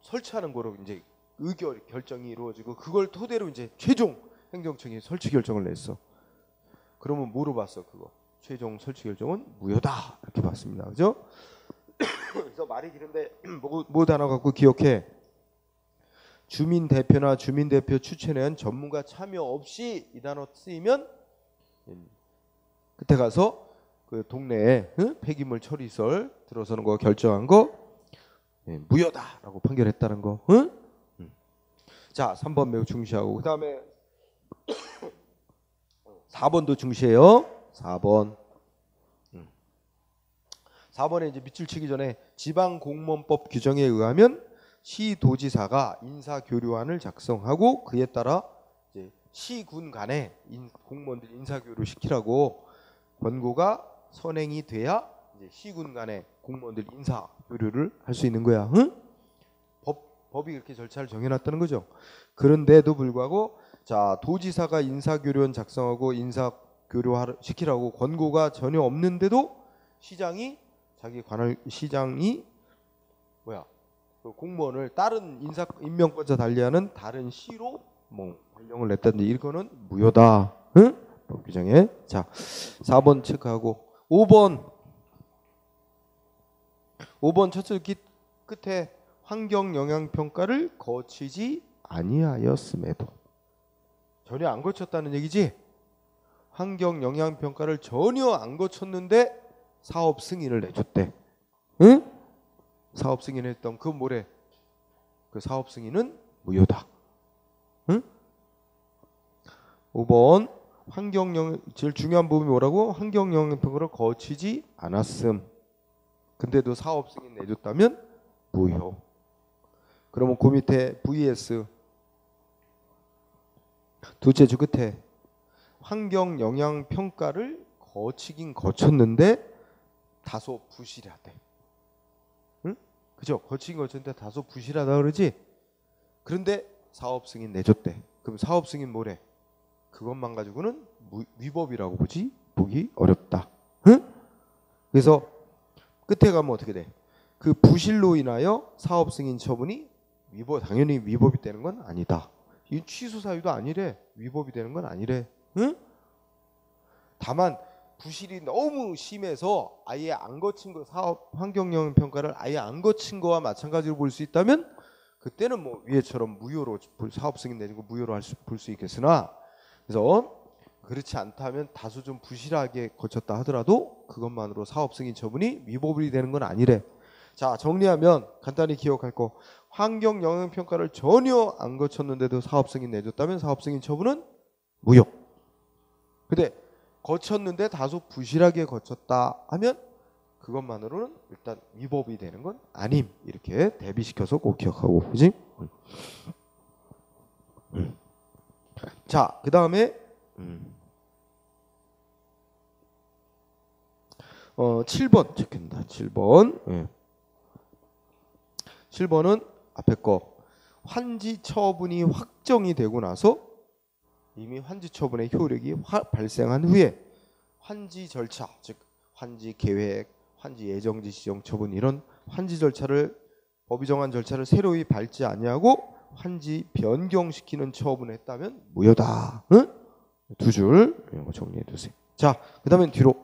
설치하는 거로 이제 결정이 이루어지고 그걸 토대로 이제 최종 행정청이 설치 결정을 냈어. 그러면 뭐로 봤어? 그거 최종 설치 결정은 무효다 이렇게 봤습니다. 그죠? 그래서 말이 길은데 뭐 단어 갖고 기억해. 주민 대표나 주민 대표 추천에 한 전문가 참여 없이 이 단어 쓰이면 그때 가서 그 동네에 폐기물 처리설 들어서는 거 결정한 거 무효다라고 판결했다는 거. 자, 3번 매우 중시하고 그다음에 4번도 중시해요. 4번에 이제 밑줄 치기 전에 지방공무원법 규정에 의하면 시도지사가 인사교류안을 작성하고 그에 따라 이제 시군 간에 공무원들 인사교류 시키라고 권고가 선행이 돼야 이제 시군 간에 공무원들 인사교류를 할 수 있는 거야. 응? 법이 그렇게 절차를 정해놨다는 거죠. 그런데도 불구하고 자, 도지사가 인사교류안 작성하고 인사교류 시키라고 권고가 전혀 없는데도 시장이 그 공무원을 다른 임명권자 달리하는 다른 시로 발령을 냈다든지 이거는 무효다. 응? 법 규정에. 자, 4번 체크하고 5번 첫 줄 끝에 환경 영향 평가를 거치지 아니하였음에도 전혀 안 거쳤다는 얘기지. 환경 영향 평가를 전혀 안 거쳤는데 사업 승인을 내줬대. 응? 사업 승인했던 그 뭐래? 그 사업 승인은 무효다. 응? 5번 제일 중요한 부분이 뭐라고? 환경 영향 평가를 거치지 않았음. 근데도 사업 승인 내줬다면 무효. 그러면 그 밑에 vs 두째 줄 끝에 환경 영향 평가를 거치긴 거쳤는데 다소 부실하대. 응? 그죠? 거치긴 거쳤는데 다소 부실하다 그러지? 그런데 사업 승인 내줬대. 그럼 사업 승인 뭐래? 그것만 가지고는 위법이라고 보기 어렵다. 응? 그래서 끝에 가면 어떻게 돼? 그 부실로 인하여 사업 승인 처분이 당연히 위법이 되는 건 아니다. 이 취소 사유도 아니래. 위법이 되는 건 아니래. 응? 다만 부실이 너무 심해서 아예 안 거친 거 사업 환경 영향 평가를 아예 안 거친 거와 마찬가지로 볼 수 있다면 그때는 뭐 위에처럼 무효로 사업 승인 내는 거 무효로 볼 수 있겠으나 그래서 그렇지 않다면 다소 좀 부실하게 거쳤다 하더라도 그것만으로 사업 승인 처분이 위법이 되는 건 아니래. 자, 정리하면 간단히 기억할 거. 환경 영향 평가를 전혀 안 거쳤는데도 사업 승인 내줬다면 사업 승인 처분은 무효. 근데 거쳤는데 다소 부실하게 거쳤다 하면 그것만으로는 일단 위법이 되는 건 아님. 이렇게 대비시켜서 꼭 기억하고. 그지? 자, 그 다음에 7번 체크입니다. 7번. 예. 7번은 앞에 거 환지 처분이 확정이 되고 나서 이미 환지 처분의 효력이 발생한 후에 환지 절차, 즉 환지 계획, 환지 예정지 지정 처분 이런 환지 절차를 법이 정한 절차를 새로이 밟지 아니하고 환지 변경시키는 처분을 했다면 무효다. 응? 두 줄 이런 거 정리해 두세요. 자, 그다음엔 뒤로.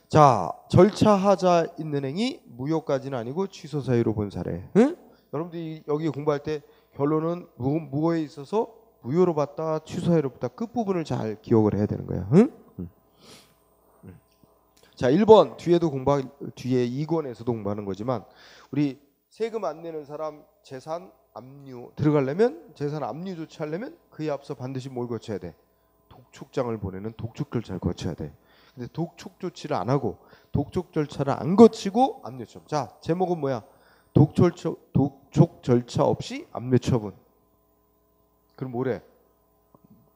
자, 절차하자 있는 행위 무효까지는 아니고 취소 사유로 본 사례. 응? 여러분들이 여기 공부할 때 결론은 무효에 있어서 무효로 봤다, 취소 사유로 봤다 끝부분을 잘 기억을 해야 되는 거야. 응? 자, 1번 뒤에 2권에서도 공부하는 거지만 우리 세금 안 내는 사람 재산 압류 들어가려면 재산 압류 조치하려면 그에 앞서 반드시 뭘 거쳐야 돼? 독촉장을 보내는 독촉 절차를 거쳐야 돼. 근데 독촉 조치를 안 하고 독촉 절차를 안 거치고 압류 처분. 자, 제목은 뭐야? 독촉 절차 없이 압류 처분. 그럼 뭐래?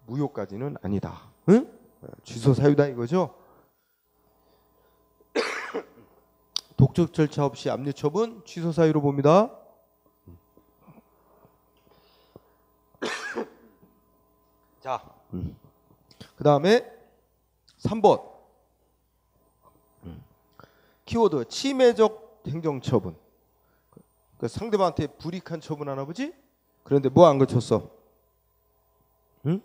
무효까지는 아니다. 응? 취소 사유다 이거죠? 독촉 절차 없이 압류 처분 취소 사유로 봅니다. 자, 그 다음에 3번 키워드 침해적 행정처분. 그 상대방한테 불이익한 처분 하나 보지? 그런데 뭐 안 거쳤어? 응?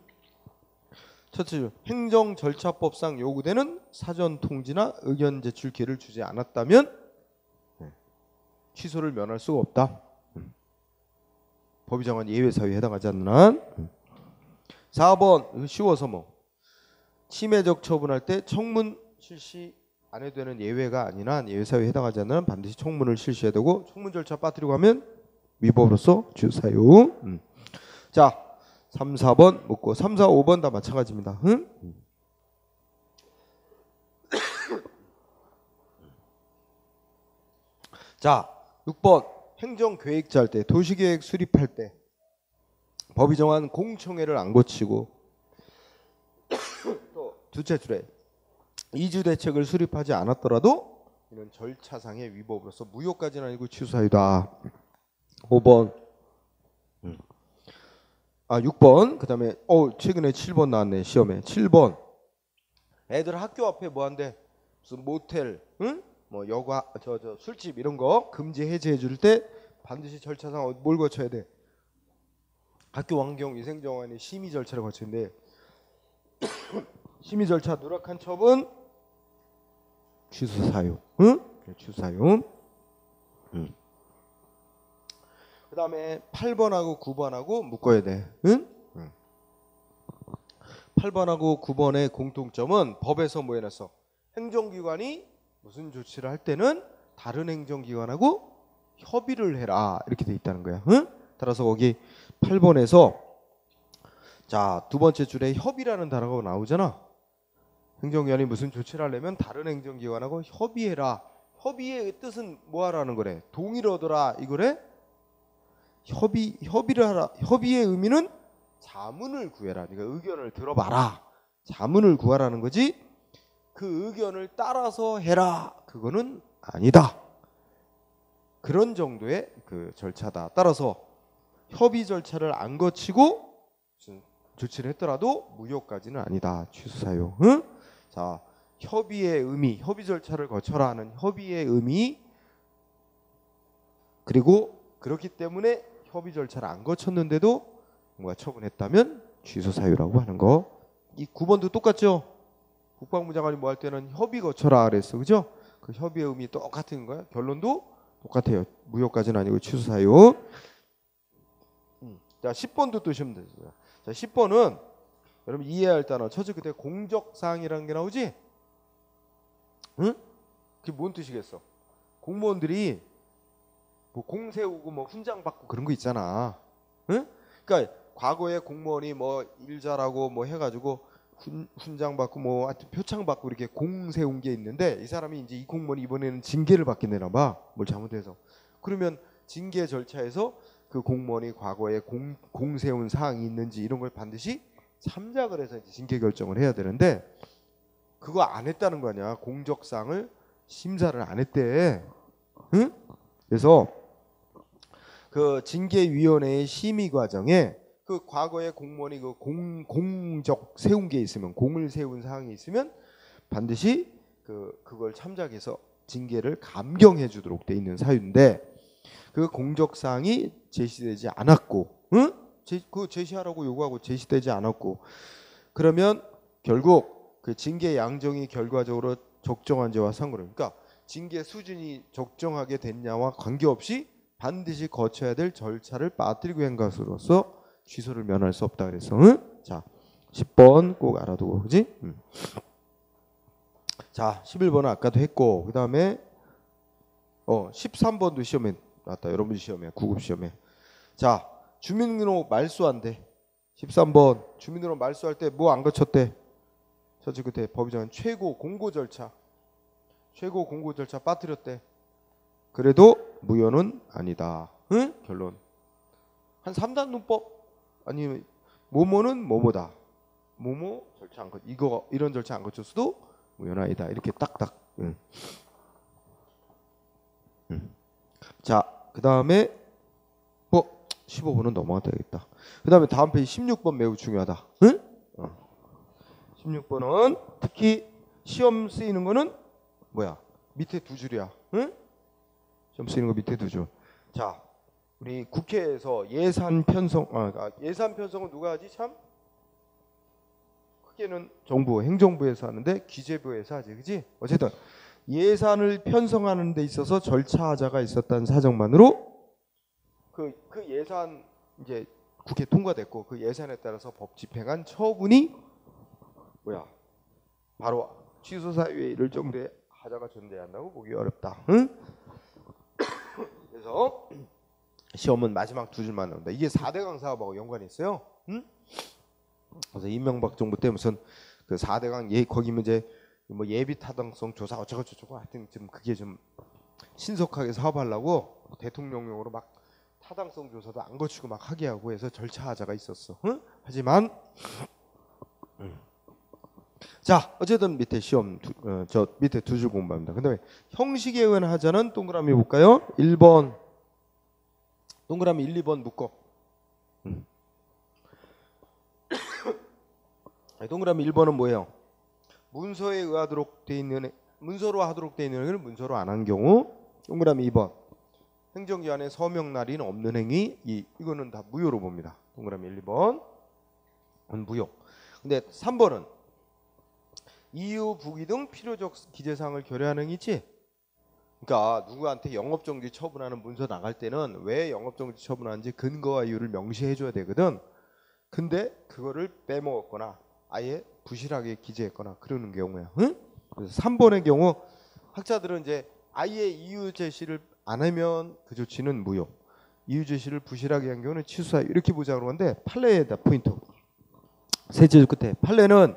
첫째, 행정 절차법상 요구되는 사전 통지나 의견 제출 기회를 주지 않았다면 취소를 면할 수가 없다. 법이 정한 예외 사유에 해당하지 않는 한. 4번 쉬워서 뭐 침해적 처분할 때 청문 실시 안 해도 되는 예외가 아닌 한 예외 사유에 해당하지 않는 한 반드시 청문을 실시해야 되고 청문 절차 빠뜨리고 하면 위법으로서 취소 사유. 자, 3, 4번 묻고 3, 4, 5번 다 마찬가지입니다. 응? 자, 6번 행정계획 짤 때 도시계획 수립할 때 법이 정한 공청회를 안 거치고 또 두째 줄에 이주 대책을 수립하지 않았더라도 이는 절차상의 위법으로서 무효까지는 아니고 취소사유다. 5번 6번 그 다음에 최근에 7번 나왔네 시험에. 7번 애들 학교 앞에 뭐 한대? 무슨 모텔 응? 뭐 여가 술집 이런 거 금지 해제해 줄 때 반드시 절차상 뭘 거쳐야 돼? 학교 환경 위생정원의 심의 절차를 거치는데 심의 절차 누락한 처분 취소 사유. 응? 취소 사유. 그다음에 8번하고 9번하고 묶어야 돼. 응? 8번하고 9번의 공통점은 법에서 뭐 해놨어? 행정기관이 무슨 조치를 할 때는 다른 행정기관하고 협의를 해라 이렇게 돼 있다는 거야. 응? 따라서 거기 8번에서 자, 두 번째 줄에 협의라는 단어가 나오잖아. 행정기관이 무슨 조치를 하려면 다른 행정기관하고 협의해라. 협의의 뜻은 뭐 하라는 거래? 동의를 얻어라 이거래? 협의를 하라. 협의의 의미는 자문을 구해라. 그러니까 의견을 들어봐라. 자문을 구하라는 거지. 그 의견을 따라서 해라. 그거는 아니다. 그런 정도의 그 절차다. 따라서 협의 절차를 안 거치고 조치를 했더라도 무효까지는 아니다. 취소 사유. 응? 자, 협의의 의미, 협의 절차를 거쳐라 하는 협의의 의미 그리고 그렇기 때문에 협의 절차를 안 거쳤는데도 뭔가 처분했다면 취소 사유라고 하는 거. 이 9번도 똑같죠? 국방부 장관이 뭐 할 때는 협의 거쳐라 그랬어. 그죠? 그 협의의 의미 똑같은 거야. 결론도 똑같아요. 무효까지는 아니고 취소 사유. 자, 10번도 뜨시면 되죠. 자, 10번은 여러분 이해해야 할 단어. 첫째 그때 공적사항이라는 게 나오지? 응? 그게 뭔 뜻이겠어? 공무원들이 뭐 공 세우고 뭐 훈장 받고 그런 거 있잖아. 응? 그러니까 과거에 공무원이 뭐 일 잘하고 뭐 해가지고 훈장 받고 뭐 하여튼 표창 받고 이렇게 공 세운 게 있는데 이 사람이 이제 이 공무원이 이번에는 징계를 받게 되나 봐. 뭘 잘못해서. 그러면 징계 절차에서 그 공무원이 과거에 공 세운 사항이 있는지 이런 걸 반드시 참작을 해서 이제 징계 결정을 해야 되는데 그거 안 했다는 거 아니야. 공적사항을 심사를 안 했대. 응? 그래서 그 징계위원회의 심의 과정에 그 과거에 공무원이 그 공적 세운 게 있으면 공을 세운 사항이 있으면 반드시 그걸 참작해서 징계를 감경해 주도록 돼 있는 사유인데 그 공적 사항이 제시되지 않았고, 응? 그 제시하라고 요구하고 제시되지 않았고, 그러면 결국 그 징계 양정이 결과적으로 적정한 죄와 상관없. 그러니까 징계 수준이 적정하게 됐냐와 관계없이 반드시 거쳐야 될 절차를 빠뜨리고 한 것으로서 취소를 면할 수 없다 그래서 응? 자 10번 꼭 알아두고 그지? 자 자, 11번은 아까도 했고 그 다음에 13번도 시험에 나왔다. 여러분 시험에 9급 시험에. 자, 주민등록 말소한대. 13번 주민등록 말소할 때 뭐 안 거쳤대? 저지 그때 법이 정한 최고 공고 절차 빠뜨렸대. 그래도 무효는 아니다. 응? 결론. 한 3단 문법 아니면 뭐뭐는 뭐뭐다. 뭐뭐 절차 안 거 이거 이런 절차 안 거쳤어도 무효는 아니다. 이렇게 딱딱. 응. 자, 그다음에 15번은 넘어가도 되겠다. 그다음에 다음 페이지 16번 매우 중요하다. 응? 16번은 특히 시험 쓰이는 거는 뭐야? 밑에 두 줄이야. 응? 시험 쓰이는 거 밑에 두 줄. 자, 우리 국회에서 예산 편성 예산 편성은 누가 하지? 참 크게는 정부 행정부에서 하는데 기재부에서 하지. 그지? 어쨌든 예산을 편성하는 데 있어서 절차하자가 있었다는 사정만으로 그 예산 이제 국회 통과됐고 그 예산에 따라서 법 집행한 처분이 뭐야? 바로 취소 사유에 이를 정도의 하자가 존재한다고 보기 어렵다. 응? 그래서 시험은 마지막 두 줄만 나온다. 이게 4대강 사업하고 연관이 있어요. 응? 그래서 이명박 정부 때 무슨 그 4대강 거기 이제 뭐 예비 타당성 조사 어쩌고저쩌고 하여튼 좀 그게 좀 신속하게 사업하려고 대통령령으로 막 타당성 조사도 안 거치고 막 하게 하고 해서 절차하자가 있었어. 응? 하지만 자, 어쨌든 밑에 시험 저 밑에 두 줄 공부합니다. 그다음에 형식에 의한 하자는 동그라미 볼까요? 1번 동그라미 1, 2번 묶어. 동그라미 1번은 뭐예요? 문서에 의하도록 돼 있는 문서로 하도록 돼 있는 행위를 문서로 안 한 경우. 동그라미 2번 행정기관에 서명 날인 없는 행위 이거는 다 무효로 봅니다. 동그라미 1, 2번 무효. 근데 3번은 이유 부기 등 필요적 기재사항을 결여하는 행위지. 그러니까 누구한테 영업정지 처분하는 문서 나갈 때는 왜 영업정지 처분하는지 근거와 이유를 명시해 줘야 되거든. 근데 그거를 빼먹었거나 아예 부실하게 기재했거나 그러는 경우야. 응? 그래서 3번의 경우 학자들은 이제 아예 이유 제시를 안 하면 그 조치는 무효. 이유 제시를 부실하게 한 경우는 취소사유 이렇게 보자고 하는데 판례에다 포인트. 세 줄 끝에 판례는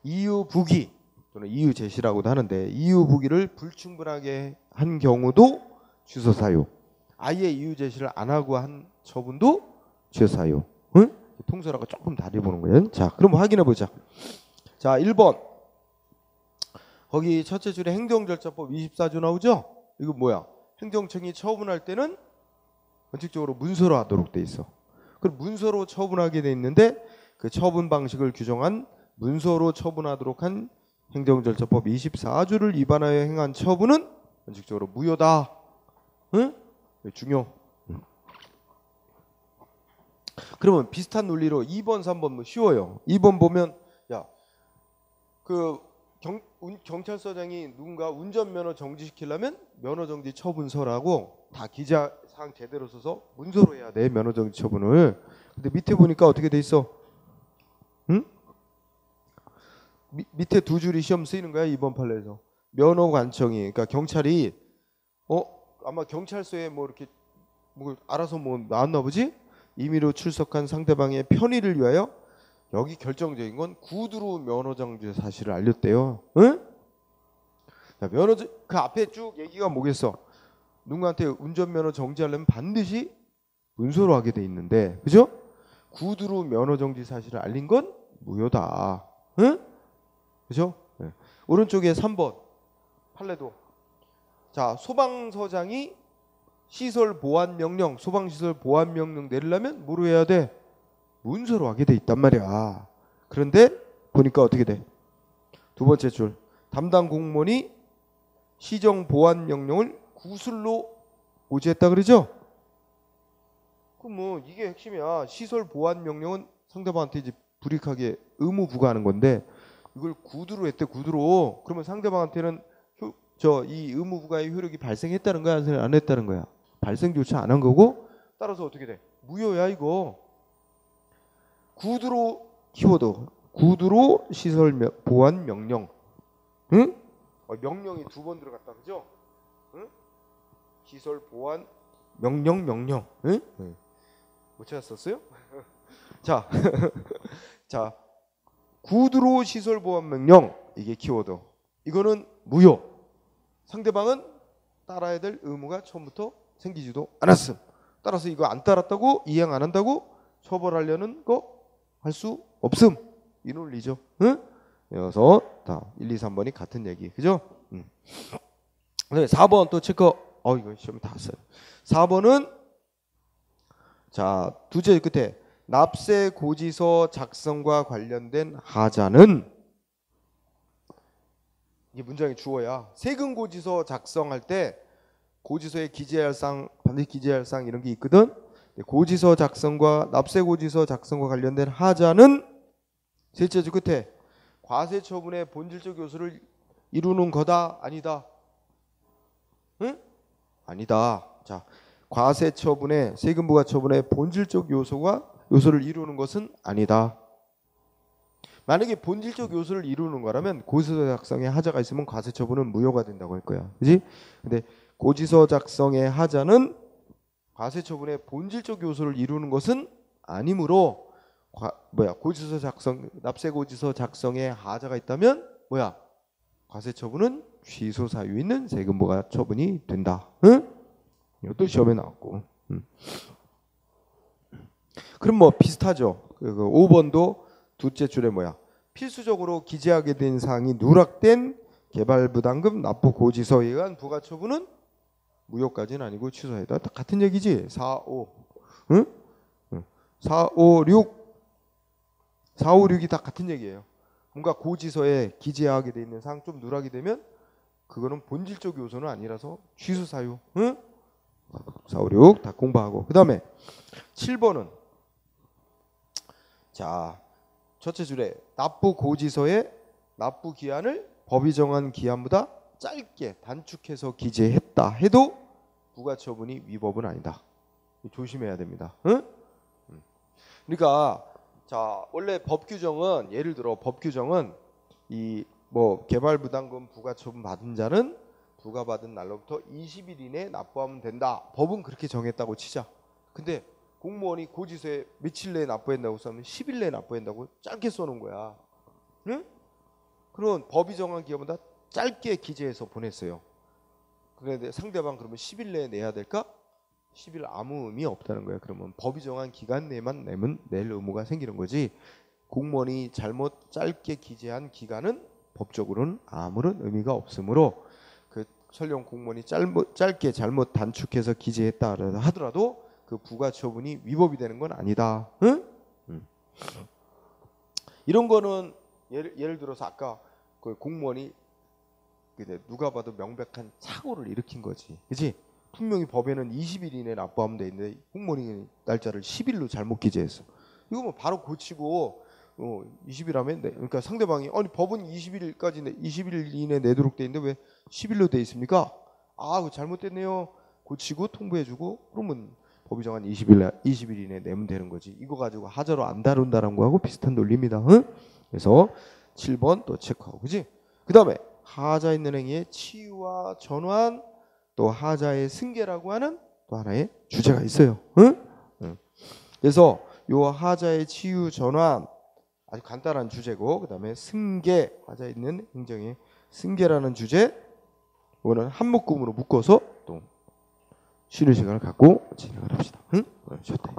이유 부기 또는 이유 제시라고도 하는데 이유 부기를 불충분하게 한 경우도 취소 사유. 아예 이유 제시를 안 하고 한 처분도 취소 사유. 응? 통설하고 조금 다르게 보는 거예요. 자, 그럼 확인해 보자. 자, 1번. 거기 첫째 줄에 행정절차법 24조 나오죠? 이거 뭐야? 행정청이 처분할 때는 원칙적으로 문서로 하도록 돼 있어. 그럼 문서로 처분하게 돼 있는데 그 처분 방식을 규정한 문서로 처분하도록 한 행정절차법 24조를 위반하여 행한 처분은 원칙적으로 무효다. 응? 중요. 그러면 비슷한 논리로 2번, 3번 뭐 쉬워요. 2번 보면 경찰서장이 누군가 운전면허 정지시키려면 면허정지 처분서라고 다 기자사항 제대로 써서 문서로 해야 돼. 면허정지 처분을. 근데 밑에 보니까 어떻게 돼 있어? 응? 밑에 두 줄이 시험 쓰이는 거야. 이번 판례에서 면허관청이 그러니까 경찰이 아마 경찰서에 뭐 이렇게 뭐 알아서 뭐 나왔나 보지? 임의로 출석한 상대방의 편의를 위하여 여기 결정적인 건 구두로 면허정지 사실을 알렸대요. 응? 자, 그 앞에 쭉 얘기가 뭐겠어? 누구한테 운전면허 정지하려면 반드시 문서로 하게 돼 있는데, 그죠? 구두로 면허정지 사실을 알린 건 무효다. 응? 그죠? 네. 오른쪽에 3번 판례도. 자, 소방서장이 시설 보안 명령, 소방시설 보안 명령 내리려면 뭐로 해야 돼? 문서로 하게 돼 있단 말이야. 그런데 보니까 어떻게 돼? 두 번째 줄. 담당 공무원이 시정 보안 명령을 구술로 오지했다 그러죠? 그럼 뭐 이게 핵심이야. 시설 보안 명령은 상대방한테 이제 불이익하게 의무 부과하는 건데 이걸 구두로 했대. 구두로. 그러면 상대방한테는 이 의무 부과의 효력이 발생했다는 거야, 안 했다는 거야? 발생조차 안 한 거고 따라서 어떻게 돼? 무효야 이거. 구두로 키워드 구두로 시설 보안 명령. 응? 명령이 두 번 들어갔다 그죠? 응? 시설 보안 명령. 응? 못 찾았었어요? 자, 자 구두로 시설 보안 명령 이게 키워드. 이거는 무효. 상대방은 따라야 될 의무가 처음부터 생기지도 않았음. 따라서 이거 안 따랐다고 이행 안 한다고 처벌하려는 거 할 수 없음. 이 논리죠. 응? 그래서 다 1, 2, 3번이 같은 얘기. 그죠? 네, 4번 또 체크. 이거 시험에 다 왔어요. 4번은 자, 두제 끝에 납세 고지서 작성과 관련된 하자는 이게 문장의 주어야. 세금 고지서 작성할 때 고지서에 기재할 사항 반드시 기재할 사항 이런 게 있거든. 고지서 작성과 납세 고지서 작성과 관련된 하자는 셋째 줄 끝에 과세 처분의 본질적 요소를 이루는 거다 아니다. 응? 아니다. 자, 과세 처분의 세금 부과 처분의 본질적 요소를 이루는 것은 아니다. 만약에 본질적 요소를 이루는 거라면 고지서 작성에 하자가 있으면 과세 처분은 무효가 된다고 할 거야. 그렇지? 근데 고지서 작성의 하자는 과세 처분의 본질적 요소를 이루는 것은 아니므로 고지서 작성 납세 고지서 작성에 하자가 있다면 과세 처분은 취소 사유 있는 세금 부과 처분이 된다. 응? 이것도 시험에 나왔고. 그럼 뭐 비슷하죠. 5번도 둘째 줄에 필수적으로 기재하게 된 사항이 누락된 개발부담금 납부 고지서에 의한 부과 처분은 무효까지는 아니고 취소해다. 다 같은 얘기지. 4, 5. 응? 4, 5, 6. 4, 5, 6이 다 같은 얘기예요. 뭔가 고지서에 기재하게 돼 있는 사항 좀 누락이 되면 그거는 본질적 요소는 아니라서 취소 사유. 응? 4, 5, 6 다 공부하고. 그다음에 7번은 자, 첫째 줄에 납부 고지서에 납부 기한을 법이 정한 기한보다 짧게 단축해서 기재했다 해도 부가처분이 위법은 아니다. 조심해야 됩니다. 응? 그러니까 자, 원래 법 규정은 예를 들어 법 규정은 이 개발부담금 부가처분 받은 자는 부과받은 날로부터 20일 이내에 납부하면 된다. 법은 그렇게 정했다고 치자. 근데 공무원이 고지서에 며칠 내에 납부한다고 써면 10일 내에 납부한다고 짧게 써놓은 거야. 응? 그런 법이 정한 기한보다 짧게 기재해서 보냈어요. 그런데 상대방 그러면 10일 내에 내야 될까? 10일 아무 의미 없다는 거예요. 그러면 법이 정한 기간 내만 내면 낼 의무가 생기는 거지. 공무원이 잘못 짧게 기재한 기간은 법적으로는 아무런 의미가 없으므로 설령 공무원이 짧게 잘못 단축해서 기재했다 하더라도 그 부가처분이 위법이 되는 건 아니다. 응? 이런 거는 예를 들어서 아까 그 공무원이 누가 봐도 명백한 착오를 일으킨 거지. 그렇지? 분명히 법에는 20일 이내에 납부하면 돼 있는데 공무원이 날짜를 10일로 잘못 기재했어. 이거 뭐 바로 고치고 20일 하면 그러니까 상대방이 아니 법은 20일 이내에 내도록 돼 있는데 왜 10일로 돼 있습니까? 그거 잘못됐네요. 고치고 통보해주고 그러면 법이 정한 20일 이내에 내면 되는 거지. 이거 가지고 하자로 안 다룬다는 거하고 비슷한 논리입니다. 응? 그래서 7번 또 체크하고, 그지? 그 다음에 하자 있는 행위의 치유와 전환, 또 하자의 승계라고 하는 또 하나의 주제가 있어요. 응? 그래서 요 하자의 치유, 전환 아주 간단한 주제고, 그 다음에 승계, 하자 있는 행정의 승계라는 주제, 이거는 한 묶음으로 묶어서 또 쉬는 시간을 갖고 진행을 합시다. 응? 쉬었다.